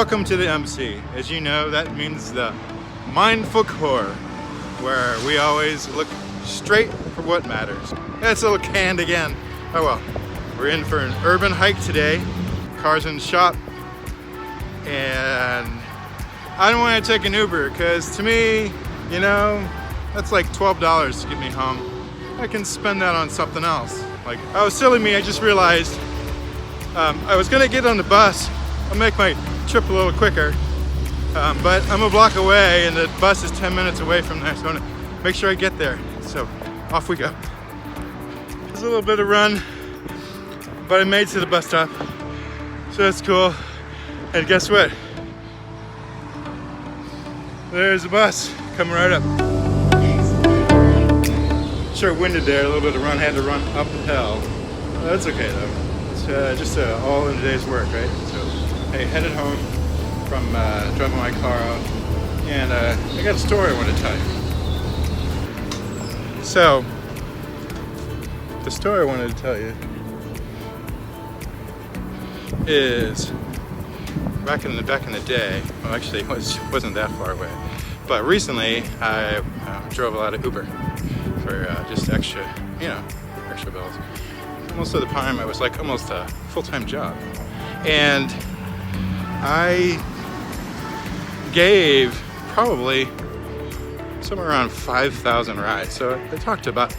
Welcome to the MC. As you know, that means the mindful core, where we always look straight for what matters. That's a little canned again. Oh well. We're in for an urban hike today. Car's in the shop. And I don't want to take an Uber because to me, you know, that's like $12 to get me home. I can spend that on something else. Like, oh, silly me, I just realized I was gonna get on the bus. I'll make my trip a little quicker, but I'm a block away and the bus is 10 minutes away from there, so I wanna make sure I get there. So off we go. There's a little bit of run, but I made it to the bus stop, so that's cool. And guess what? There's the bus coming right up. Sure, winded there, a little bit of run, had to run up the hill. Well, that's okay though. It's just all in a day's work, right? So, hey, headed home from driving my car out, and I got a story I want to tell you. So, the story I wanted to tell you is back in the day. Well, actually, it wasn't that far away. But recently, I drove a lot of Uber for just extra, extra bills. Most of the time, it was like almost a full-time job, and I gave probably somewhere around 5,000 rides. So I talked to about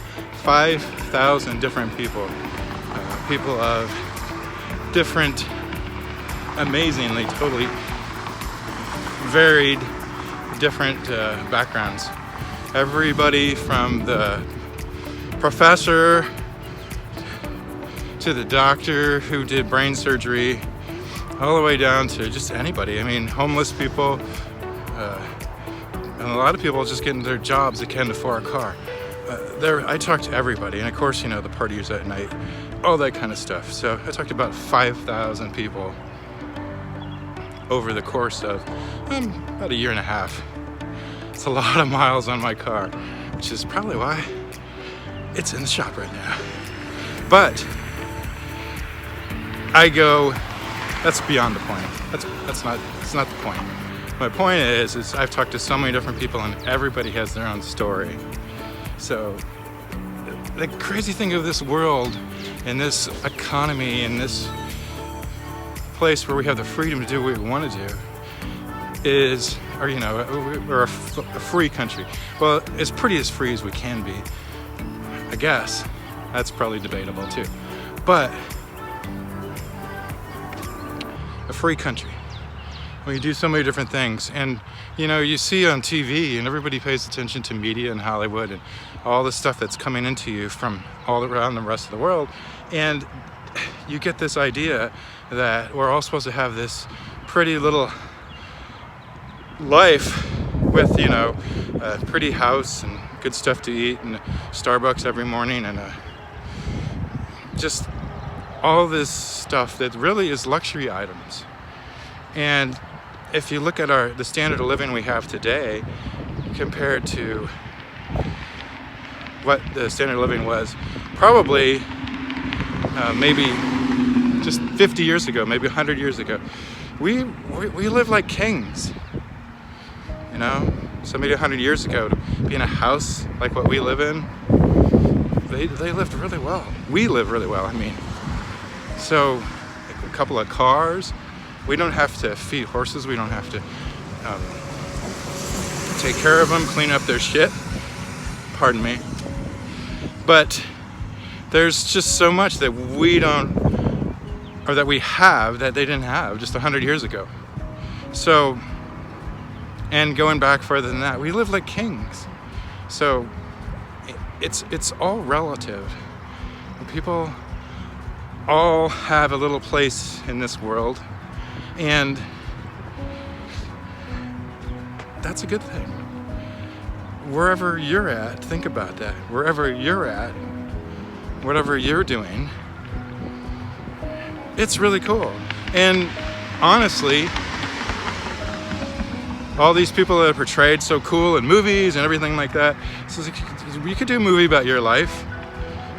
5,000 different people, people of different, amazingly, totally varied, different backgrounds. Everybody from the professor to the doctor who did brain surgery, all the way down to just anybody. I mean, homeless people, and a lot of people just getting their jobs that can't afford a car. I talked to everybody, and of course, the partiers at night, all that kind of stuff. So I talked to about 5,000 people over the course of about a year and a half. It's a lot of miles on my car, which is probably why it's in the shop right now. But I go, that's beyond the point. That's not the point. My point is I've talked to so many different people and everybody has their own story. So the crazy thing of this world and this economy and this place where we have the freedom to do what we want to do is, we're a free country. Well, as pretty as free as we can be, I guess. That's probably debatable too. But a free country. We do so many different things, and you see on TV, and everybody pays attention to media and Hollywood and all the stuff that's coming into you from all around the rest of the world, and you get this idea that we're all supposed to have this pretty little life with a pretty house and good stuff to eat and Starbucks every morning and just all this stuff that really is luxury items. And if you look at the standard of living we have today compared to what the standard of living was probably maybe just 50 years ago, maybe 100 years ago, we live like kings. Somebody 100 years ago to be in a house like what we live in, they lived really well. We live really well, I mean. So, like a couple of cars. We don't have to feed horses. We don't have to take care of them, clean up their shit. Pardon me. But there's just so much that we don't, or that we have that they didn't have just 100 years ago. So, and going back further than that, we live like kings. So it's all relative. People all have a little place in this world, and that's a good thing. Wherever you're at, think about that. Wherever you're at, whatever you're doing, it's really cool. And honestly, all these people that are portrayed so cool in movies and everything like that, so you could do a movie about your life.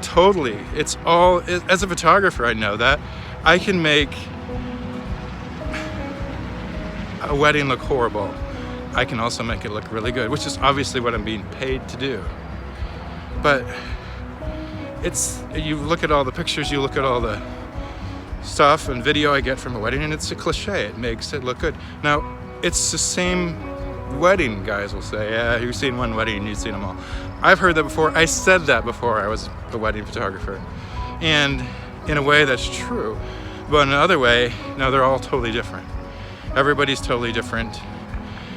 Totally. It's all, as a photographer, I know that. I can make a wedding look horrible, I can also make it look really good, which is obviously what I'm being paid to do. But you look at all the pictures, you look at all the stuff and video I get from a wedding, and it's a cliche. It makes it look good. Now, it's the same wedding, guys will say. Yeah, you've seen one wedding, you've seen them all. I've heard that before. I said that before I was a wedding photographer. And in a way, that's true. But in another way, no, they're all totally different. Everybody's totally different.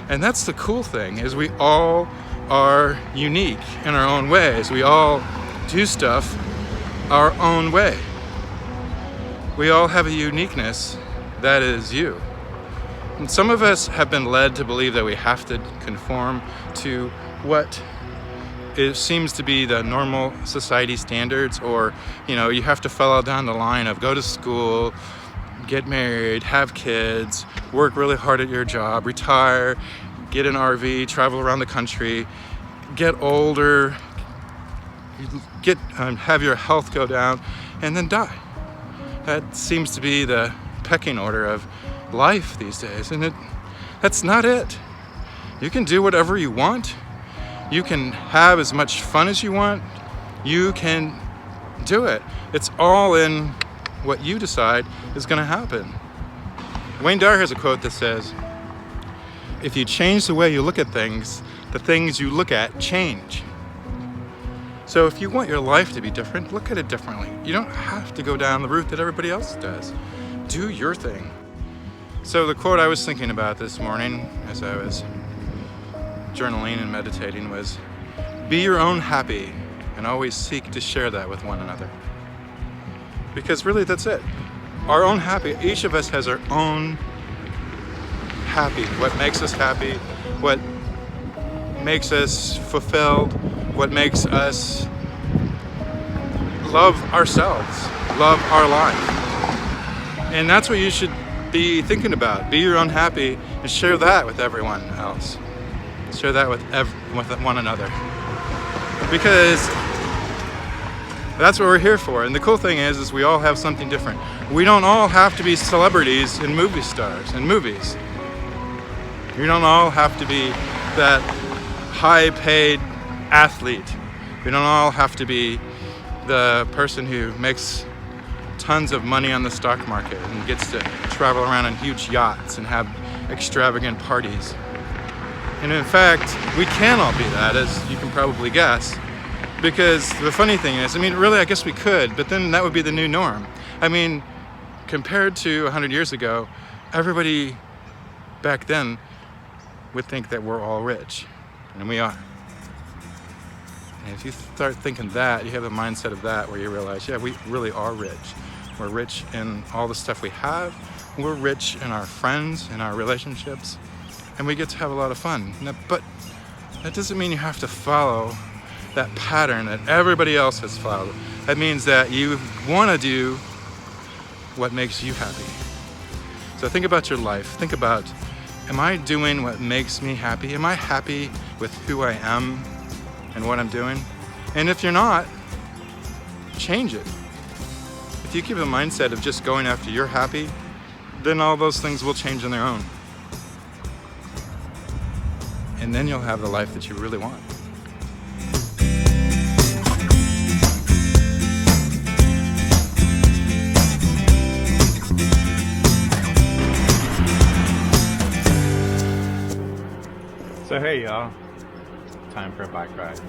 And that's the cool thing, is we all are unique in our own ways. We all do stuff our own way. We all have a uniqueness that is you. And some of us have been led to believe that we have to conform to what it seems to be the normal society standards, or you have to follow down the line of go to school, get married, have kids, work really hard at your job, retire, get an RV, travel around the country, get older, have your health go down, and then die. That seems to be the pecking order of life these days, and that's not it. You can do whatever you want. You can have as much fun as you want. You can do it. It's all in what you decide is going to happen. Wayne Dyer has a quote that says, if you change the way you look at things, the things you look at change. So if you want your life to be different, look at it differently. You don't have to go down the route that everybody else does. Do your thing. So the quote I was thinking about this morning as I was journaling and meditating was, be your own happy and always seek to share that with one another. Because really that's it. Our own happy, each of us has our own happy. What makes us happy, what makes us fulfilled, what makes us love ourselves, love our life. And that's what you should be thinking about. Be your own happy and share that with everyone else. Share that with one another. Because that's what we're here for. And the cool thing is we all have something different. We don't all have to be celebrities and movie stars in movies. We don't all have to be that high-paid athlete. We don't all have to be the person who makes tons of money on the stock market and gets to travel around on huge yachts and have extravagant parties. And in fact, we can all be that, as you can probably guess, because the funny thing is, really, I guess we could, but then that would be the new norm. Compared to 100 years ago, everybody back then would think that we're all rich, and we are. And if you start thinking that, you have a mindset of that where you realize, yeah, we really are rich. We're rich in all the stuff we have. We're rich in our friends, in our relationships, and we get to have a lot of fun. But that doesn't mean you have to follow that pattern that everybody else has followed. That means that you want to do what makes you happy. So think about your life. Think about, am I doing what makes me happy? Am I happy with who I am and what I'm doing? And if you're not, change it. If you keep a mindset of just going after you're happy, then all those things will change on their own. And then you'll have the life that you really want. So hey y'all, time for a bike ride.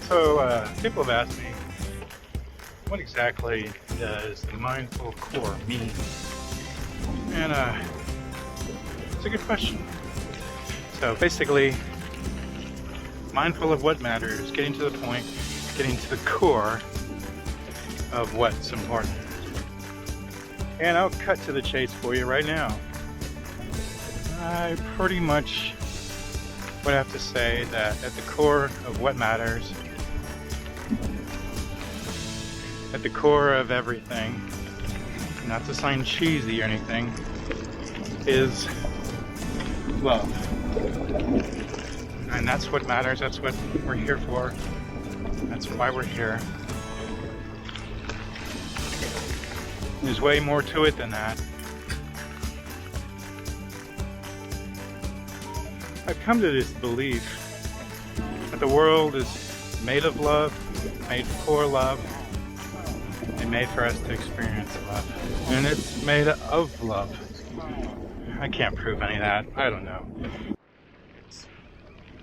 So people have asked me, what exactly does the mindful core mean? And it's a good question. So basically, mindful of what matters, getting to the point, getting to the core of what's important. And I'll cut to the chase for you right now. I pretty much would have to say that at the core of what matters, at the core of everything, not to sound cheesy or anything, is love. And that's what matters, that's what we're here for, that's why we're here. There's way more to it than that. I've come to this belief that the world is made of love, made for love, and made for us to experience love. And it's made of love. I can't prove any of that. I don't know.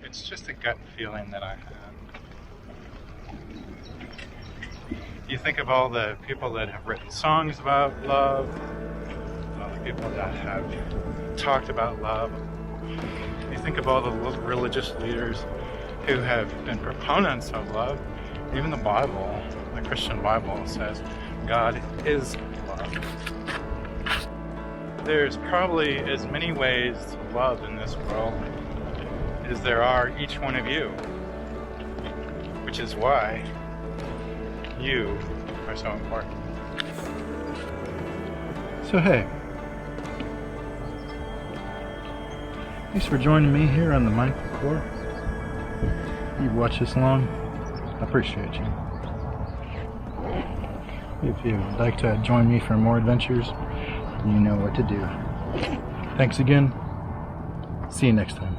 It's just a gut feeling that I have. You think of all the people that have written songs about love, all the people that have talked about love. You think of all the religious leaders who have been proponents of love. Even the Bible, the Christian Bible, says God is love. There's probably as many ways to love in this world as there are each one of you, which is why you are so important. So hey, thanks for joining me here on the Mindful Core. You've watched this long, I appreciate you. If you'd like to join me for more adventures, you know what to do. Thanks again. See you next time.